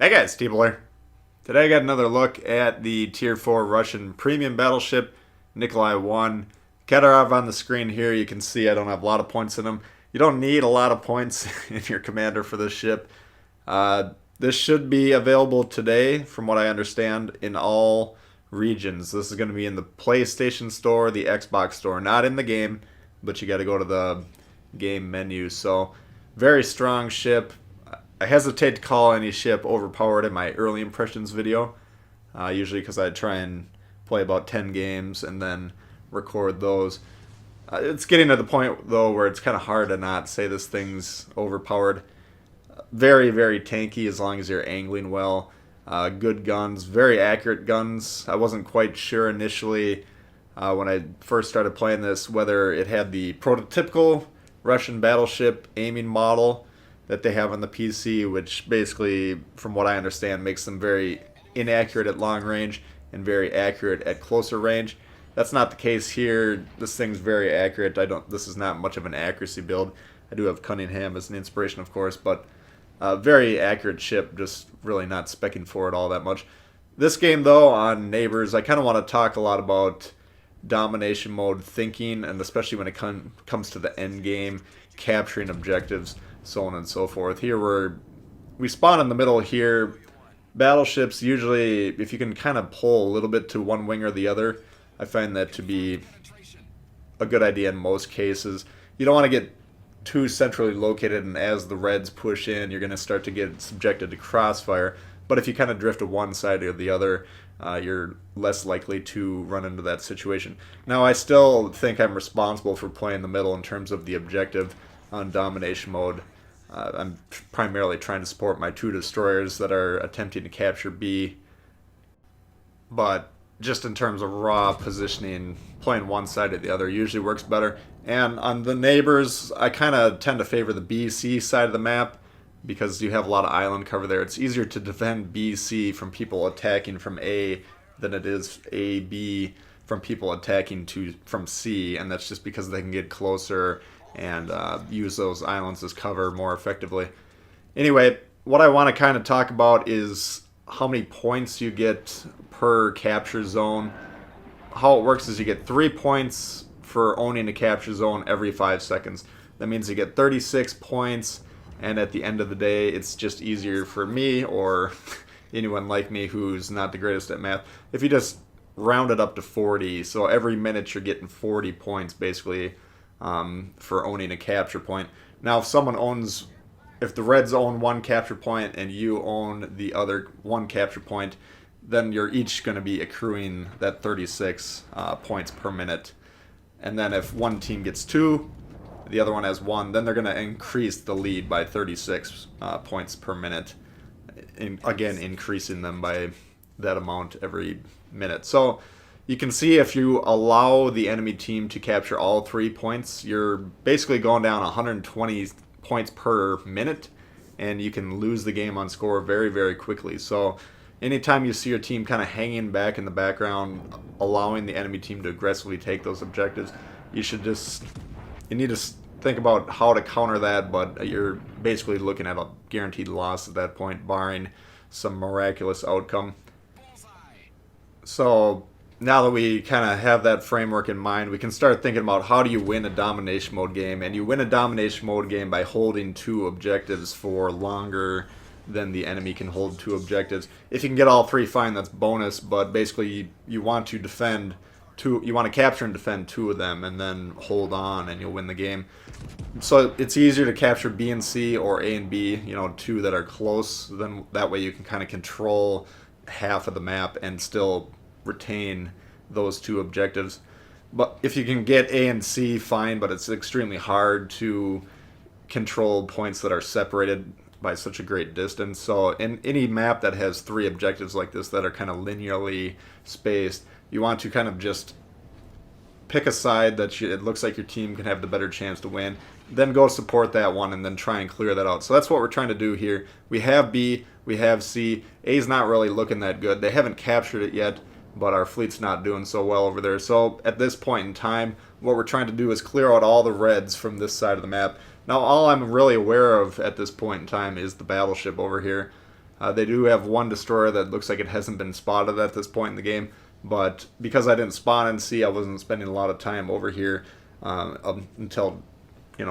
Hey guys, T-Blair. Today I got another look at the Tier 4 Russian premium battleship, Nikolai 1. Kadyrov on the screen here. You can see I don't have a lot of points in him. You don't need a lot of points in your commander for this ship. This should be available today, from what I understand, in all regions. This is going to be in the PlayStation Store, the Xbox Store, not in the game, but you got to go to the game menu. So, very strong ship. I hesitate to call any ship overpowered in my early impressions video, usually because I try and play about 10 games and then record those. It's getting to the point, though, where it's kind of hard to not say this thing's overpowered. Very, very tanky as long as you're angling well. Good guns, very accurate guns. I wasn't quite sure initially when I first started playing this whether it had the prototypical Russian battleship aiming model that they have on the PC, which basically, from what I understand, makes them very inaccurate at long range and very accurate at closer range. That's not the case here. This thing's very accurate. This is not much of an accuracy build. I do have Cunningham as an inspiration, of course, but very accurate ship, just really not specking for it all that much. This game, though, on Neighbors, I kind of want to talk a lot about domination mode thinking, and especially when it comes to the end game, capturing objectives, so on and so forth. Here we spawn in the middle here. Battleships, usually, if you can kind of pull a little bit to one wing or the other, I find that to be a good idea in most cases. You don't want to get too centrally located, and as the Reds push in, you're going to start to get subjected to crossfire. But if you kind of drift to one side or the other, you're less likely to run into that situation. Now, I still think I'm responsible for playing the middle in terms of the objective on domination mode. I'm primarily trying to support my two destroyers that are attempting to capture B. But just in terms of raw positioning, playing one side or the other usually works better. And on the Neighbors, I kind of tend to favor the BC side of the map because you have a lot of island cover there. It's easier to defend BC from people attacking from A than it is AB from people attacking from C, and that's just because they can get closer and use those islands as cover more effectively. Anyway, what I want to kind of talk about is how many points you get per capture zone. How it works is you get 3 points for owning a capture zone every 5 seconds. That means you get 36 points, and at the end of the day, it's just easier for me or anyone like me who's not the greatest at math if you just round it up to 40. So every minute you're getting 40 points basically for owning a capture point. Now, if the Reds own one capture point and you own the other one capture point, then you're each going to be accruing that 36 points per minute. And then if one team gets 2, the other one has 1, then they're going to increase the lead by 36 points per minute. Again, increasing them by that amount every minute. So you can see if you allow the enemy team to capture all 3 points, you're basically going down 120 points per minute, and you can lose the game on score very, very quickly. So anytime you see your team kind of hanging back in the background, allowing the enemy team to aggressively take those objectives, you need to think about how to counter that, but you're basically looking at a guaranteed loss at that point, barring some miraculous outcome. So now that we kind of have that framework in mind, we can start thinking about how do you win a domination mode game. And you win a domination mode game by holding 2 objectives for longer than the enemy can hold 2 objectives. If you can get all 3, fine, that's bonus, but basically you want to defend 2, you want to capture and defend 2 of them and then hold on and you'll win the game. So it's easier to capture B and C or A and B, 2 that are close, then that way you can kind of control half of the map and still retain those 2 objectives. But if you can get A and C, fine, but it's extremely hard to control points that are separated by such a great distance. So in any map that has 3 objectives like this that are kind of linearly spaced, you want to kind of just pick a side that it looks like your team can have the better chance to win, then go support that one and then try and clear that out. So that's what we're trying to do here. We have B, we have C. A's not really looking that good. They haven't captured it yet, but our fleet's not doing so well over there. So at this point in time, what we're trying to do is clear out all the Reds from this side of the map. Now, all I'm really aware of at this point in time is the battleship over here. They do have one destroyer that looks like it hasn't been spotted at this point in the game, but because I didn't spawn and see, I wasn't spending a lot of time over here until,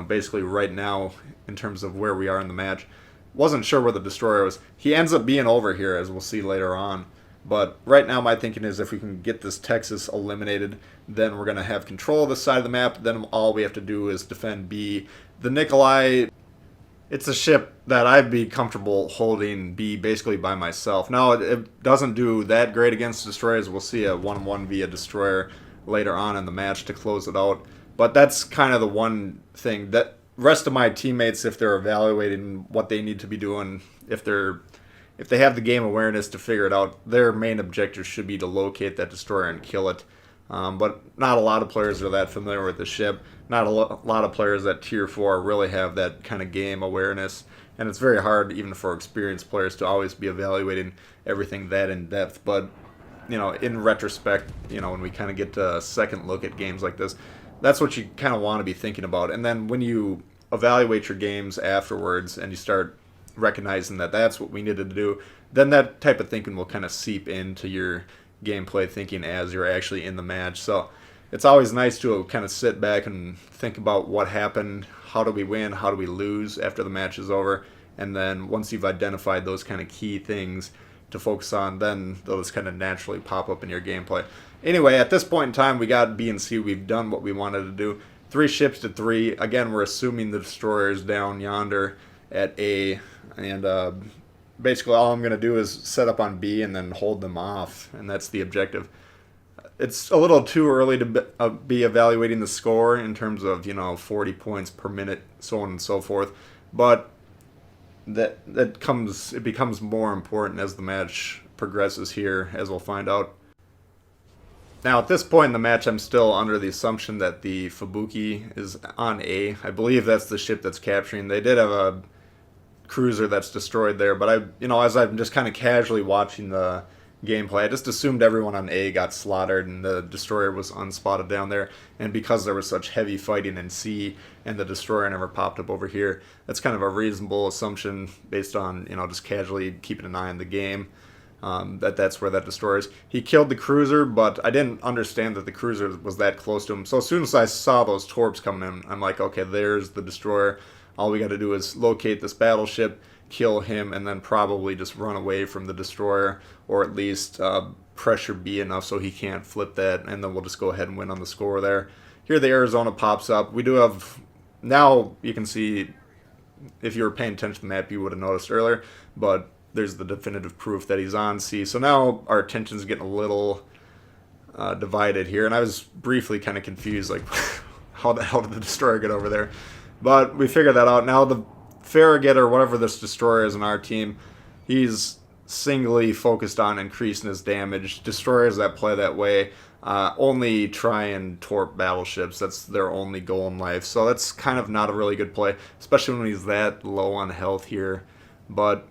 basically right now in terms of where we are in the match. Wasn't sure where the destroyer was. He ends up being over here, as we'll see later on. But right now my thinking is if we can get this Texas eliminated, then we're going to have control of this side of the map. Then all we have to do is defend B. The Nikolai, it's a ship that I'd be comfortable holding B basically by myself. Now, it doesn't do that great against destroyers. We'll see a 1-1 via destroyer later on in the match to close it out. But that's kind of the one thing that rest of my teammates, if they're evaluating what they need to be doing, if they have the game awareness to figure it out, their main objective should be to locate that destroyer and kill it. But not a lot of players are that familiar with the ship. Not a lot of players at Tier 4 really have that kind of game awareness. And it's very hard, even for experienced players, to always be evaluating everything that in depth. But, in retrospect, when we kind of get to a second look at games like this, that's what you kind of want to be thinking about. And then when you evaluate your games afterwards and you start recognizing that that's what we needed to do, then that type of thinking will kind of seep into your gameplay thinking as you're actually in the match. So it's always nice to kind of sit back and think about what happened, how do we win, how do we lose after the match is over, and then once you've identified those kind of key things to focus on, then those kind of naturally pop up in your gameplay. Anyway, at this point in time, we got B and C. We've done what we wanted to do. 3 ships to 3. Again, we're assuming the destroyer is down yonder at A, and basically all I'm going to do is set up on B and then hold them off, and that's the objective. It's a little too early to be evaluating the score in terms of 40 points per minute, so on and so forth, but it becomes more important as the match progresses here, as we'll find out. Now, at this point in the match, I'm still under the assumption that the Fubuki is on A. I believe that's the ship that's capturing. They did have a cruiser that's destroyed there, but as I'm just kind of casually watching the gameplay, I just assumed everyone on A got slaughtered and the destroyer was unspotted down there. And because there was such heavy fighting in C and the destroyer never popped up over here, that's kind of a reasonable assumption based on just casually keeping an eye on the game. That's where that destroyer is. He killed the cruiser, but I didn't understand that the cruiser was that close to him. So as soon as I saw those torps coming in, I'm like, okay, there's the destroyer. All we got to do is locate this battleship, kill him, and then probably just run away from the destroyer, or at least pressure B enough so he can't flip that, and then we'll just go ahead and win on the score there. Here the Arizona pops up. We do have, now you can see, if you were paying attention to the map, you would have noticed earlier, but there's the definitive proof that he's on C. So now our attention's getting a little divided here, and I was briefly kind of confused, like, how the hell did the destroyer get over there? But we figured that out. Now the Farragut, or whatever this destroyer is in our team, he's singly focused on increasing his damage. Destroyers that play that way only try and torp battleships. That's their only goal in life. So that's kind of not a really good play, especially when he's that low on health here. But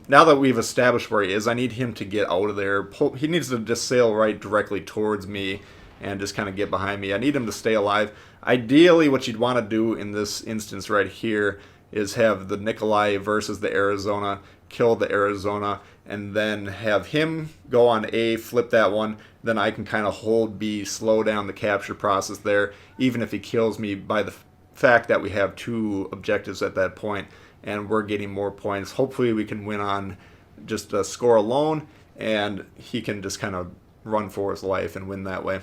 now that we've established where he is, I need him to get out of there. He needs to just sail right directly towards me and just kind of get behind me. I need him to stay alive. Ideally, what you'd want to do in this instance right here is have the Nikolai versus the Arizona, kill the Arizona, and then have him go on A, flip that one. Then I can kind of hold B, slow down the capture process there, even if he kills me, by the fact that we have 2 objectives at that point, and we're getting more points. Hopefully we can win on just a score alone, and he can just kind of run for his life and win that way.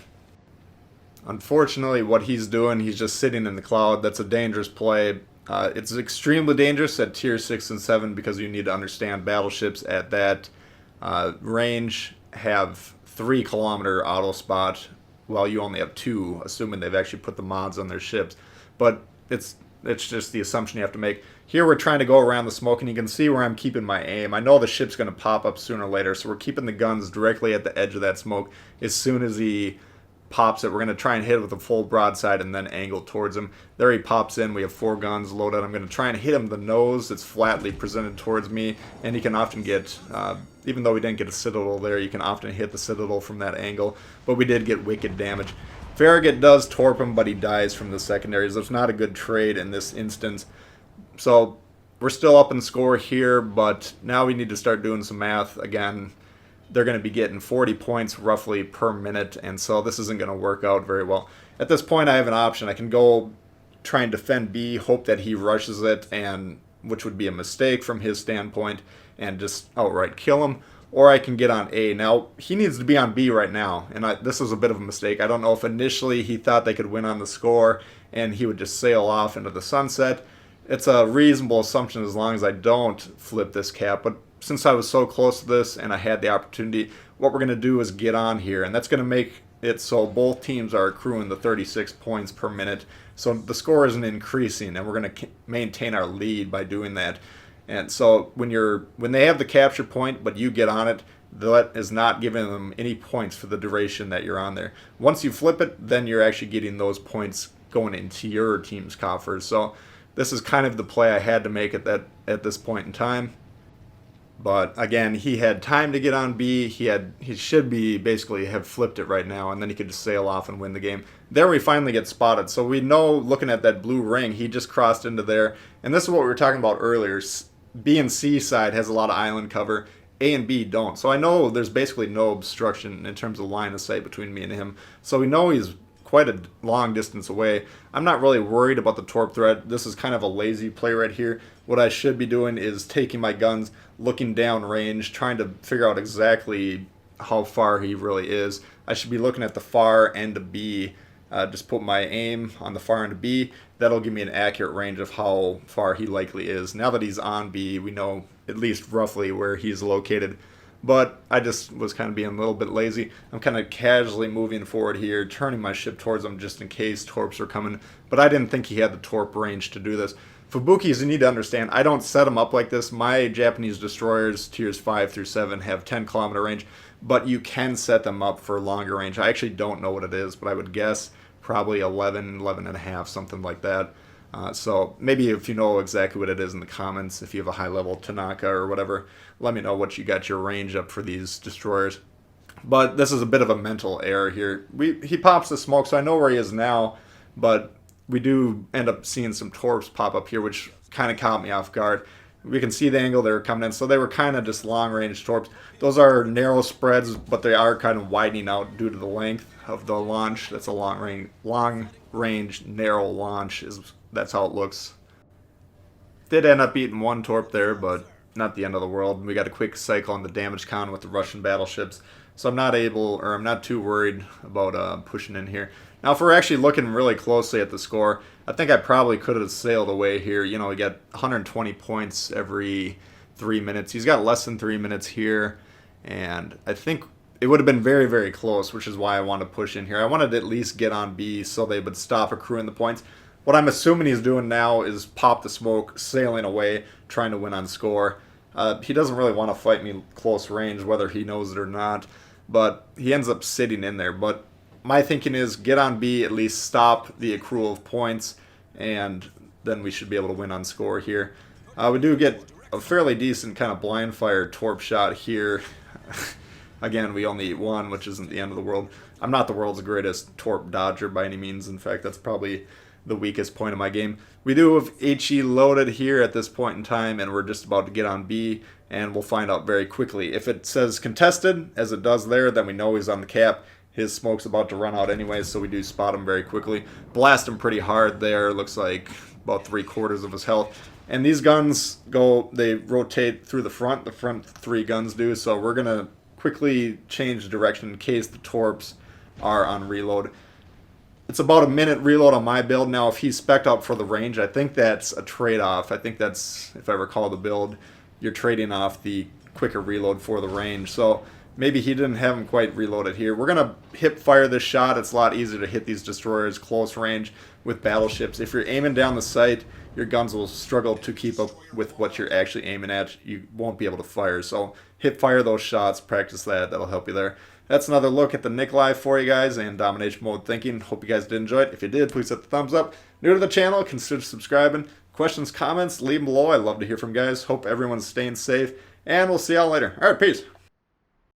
Unfortunately, what he's doing, he's just sitting in the cloud. That's a dangerous play. It's extremely dangerous at Tier 6 and 7 because you need to understand battleships at that range have 3-kilometer auto spot, while you only have 2, assuming they've actually put the mods on their ships. But it's just the assumption you have to make. Here we're trying to go around the smoke, and you can see where I'm keeping my aim. I know the ship's going to pop up sooner or later, so we're keeping the guns directly at the edge of that smoke. As soon as he pops it, we're going to try and hit it with a full broadside and then angle towards him. There he pops in. We have 4 guns loaded. I'm going to try and hit him in the nose. It's flatly presented towards me, and you can often get, even though we didn't get a citadel there, you can often hit the citadel from that angle, but we did get wicked damage. Farragut does torp him, but he dies from the secondaries. So it's not a good trade in this instance. So we're still up in score here, but now we need to start doing some math. Again, they're going to be getting 40 points roughly per minute, and so this isn't going to work out very well. At this point, I have an option. I can go try and defend B, hope that he rushes it, and which would be a mistake from his standpoint, and just outright kill him. Or I can get on A. Now, he needs to be on B right now, and this is a bit of a mistake. I don't know if initially he thought they could win on the score, and he would just sail off into the sunset. It's a reasonable assumption as long as I don't flip this cap, but since I was so close to this and I had the opportunity, what we're going to do is get on here, and that's going to make it so both teams are accruing the 36 points per minute, so the score isn't increasing, and we're going to maintain our lead by doing that. And so when they have the capture point, but you get on it, that is not giving them any points for the duration that you're on there. Once you flip it, then you're actually getting those points going into your team's coffers. So this is kind of the play I had to make at this point in time. But again, he had time to get on B. He should be basically have flipped it right now, and then he could just sail off and win the game. There we finally get spotted. So we know, looking at that blue ring, he just crossed into there. And this is what we were talking about earlier. B and C side has a lot of island cover. A and B don't. So I know there's basically no obstruction in terms of line of sight between me and him. So we know he's quite a long distance away. I'm not really worried about the torp threat. This is kind of a lazy play right here. What I should be doing is taking my guns, looking down range, trying to figure out exactly how far he really is. I should be looking at the far end of B. Just put my aim on the far end of B. That'll give me an accurate range of how far he likely is. Now that he's on B, we know at least roughly where he's located. But I just was kind of being a little bit lazy. I'm kind of casually moving forward here, turning my ship towards him just in case torps are coming. But I didn't think he had the torp range to do this. Fubukis, you need to understand, I don't set them up like this. My Japanese destroyers, tiers 5 through 7, have 10-kilometer range. But you can set them up for longer range. I actually don't know what it is, but I would guess probably 11, 11 and a half, something like that. So maybe if you know exactly what it is in the comments, if you have a high level Tanaka or whatever, let me know what you got your range up for these destroyers. But this is a bit of a mental error here. He pops the smoke, so I know where he is now, but we do end up seeing some torps pop up here, which kind of caught me off guard. We can see the angle they were coming in, so they were kind of just long-range torps. Those are narrow spreads, but they are kind of widening out due to the length of the launch. That's a long-range, narrow launch. That's how it looks. Did end up eating one torp there, but not the end of the world. We got a quick cycle on the damage count with the Russian battleships, so I'm not too worried about pushing in here. Now, if we're actually looking really closely at the score, I think I probably could have sailed away here. You know, we got 120 points every 3 minutes. He's got less than 3 minutes here, and I think it would have been very, very close, which is why I wanted to push in here. I wanted to at least get on B so they would stop accruing the points. What I'm assuming he's doing now is pop the smoke, sailing away, trying to win on score. He doesn't really want to fight me close range, whether he knows it or not, but he ends up sitting in there. But my thinking is get on B, at least stop the accrual of points, and then we should be able to win on score here. We do get a fairly decent kind of blind fire torp shot here. Again, we only eat one, which isn't the end of the world. I'm not the world's greatest torp dodger by any means. In fact, that's probably the weakest point of my game. We do have HE loaded here at this point in time, and we're just about to get on B, and we'll find out very quickly. If it says contested, as it does there, then we know he's on the cap. His smoke's about to run out anyway, so we do spot him very quickly. Blast him pretty hard there. Looks like about 3/4 of his health. And these guns they rotate through the front. The front 3 guns do, so we're going to quickly change direction in case the torps are on reload. It's about a minute reload on my build. Now, if he's spec'd up for the range, I think that's a trade-off. I think that's, if I recall the build, you're trading off the quicker reload for the range. So maybe he didn't have him quite reloaded here. We're going to hip fire this shot. It's a lot easier to hit these destroyers close range with battleships. If you're aiming down the sight, your guns will struggle to keep up with what you're actually aiming at. You won't be able to fire. So hip fire those shots, practice that. That'll help you there. That's another look at the Nikolai for you guys and domination mode thinking. Hope you guys did enjoy it. If you did, please hit the thumbs up. New to the channel, consider subscribing. Questions, comments, leave them below. I love to hear from you guys. Hope everyone's staying safe, and we'll see y'all later. All right, peace.